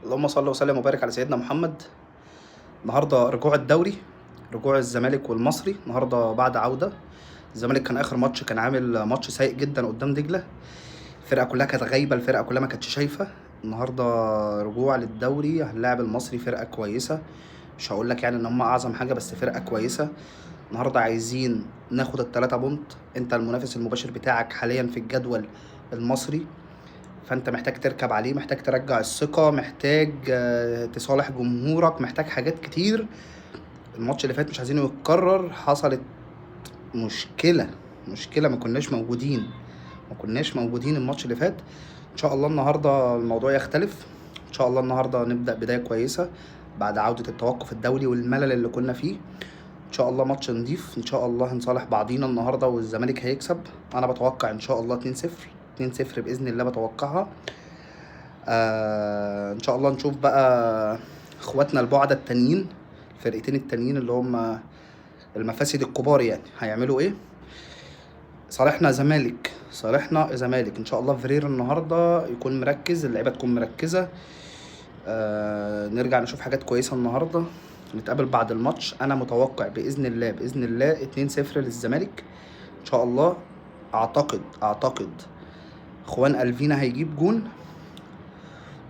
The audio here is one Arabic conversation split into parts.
اللهم صل وسلم وبارك على سيدنا محمد. النهارده رجوع الدوري، رجوع الزمالك والمصري النهارده بعد عودة. الزمالك كان اخر ماتش كان عامل ماتش سيء جدا قدام دجلة، الفرقة كلها كانت غايبة، الفرقة كلها ما كانتش شايفة. النهارده رجوع للدوري، هنلاعب المصري فرقة كويسة، مش هقول لك يعني ان هم اعظم حاجة بس فرقة كويسة. النهارده عايزين ناخد التلاتة بونت، انت المنافس المباشر بتاعك حاليا في الجدول المصري، فانت محتاج تركب عليه، محتاج ترجع الثقة، محتاج تصالح جمهورك، محتاج حاجات كتير. الماتش اللي فات مش عايزينه يتكرر، حصلت مشكلة ما كناش موجودين الماتش اللي فات. ان شاء الله النهارده الموضوع يختلف، ان شاء الله النهارده نبدأ بداية كويسة بعد عودة التوقف الدولي والملل اللي كنا فيه. ان شاء الله ماتش نضيف، ان شاء الله هنصالح بعضينا النهارده والزمالك هيكسب. انا بتوقع ان شاء الله 2-0، 2-0 باذن الله بتوقعها. ان شاء الله نشوف بقى اخواتنا البعدة التانيين، الفرقتين التانيين اللي هم المفاسد الكبار يعني هيعملوا ايه. صالحنا زمالك ان شاء الله. فرير النهارده يكون مركز، اللعيبه تكون مركزه. نرجع نشوف حاجات كويسه النهارده، نتقابل بعد الماتش. انا متوقع باذن الله 2-0 للزمالك ان شاء الله. اعتقد خوان الفينا هيجيب جون،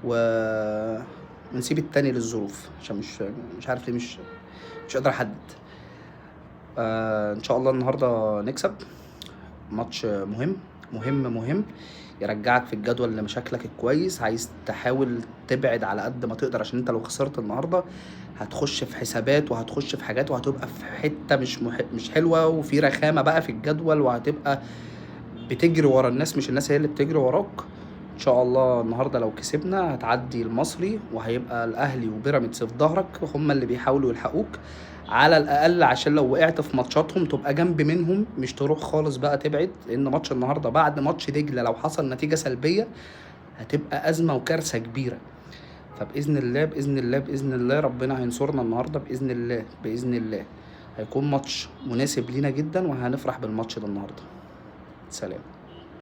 ونسيب التاني للظروف عشان مش عارف ليه مش قادر احدد. ان شاء الله النهارده نكسب. ماتش مهم يرجعك في الجدول لمشاكلك الكويس. عايز تحاول تبعد على قد ما تقدر، عشان انت لو خسرت النهارده هتخش في حسابات وهتخش في حاجات وهتبقى في حته مش حلوه، وفي رخامه بقى في الجدول، وهتبقى بتجري ورا الناس مش الناس هي اللي بتجري وراك. ان شاء الله النهارده لو كسبنا هتعدي المصري، وهيبقى الاهلي وبيراميدز في ظهرك هما اللي بيحاولوا يلحقوك على الاقل، عشان لو وقعت في ماتشاتهم تبقى جنب منهم، مش تروح خالص بقى تبعد. لان ماتش النهارده بعد ماتش دجله لو حصل نتيجه سلبيه هتبقى ازمه وكارثه كبيره. فباذن الله ربنا هينصرنا النهارده باذن الله هيكون ماتش مناسب لينا جدا، وهنفرح بالماتش ده النهارده. سلام.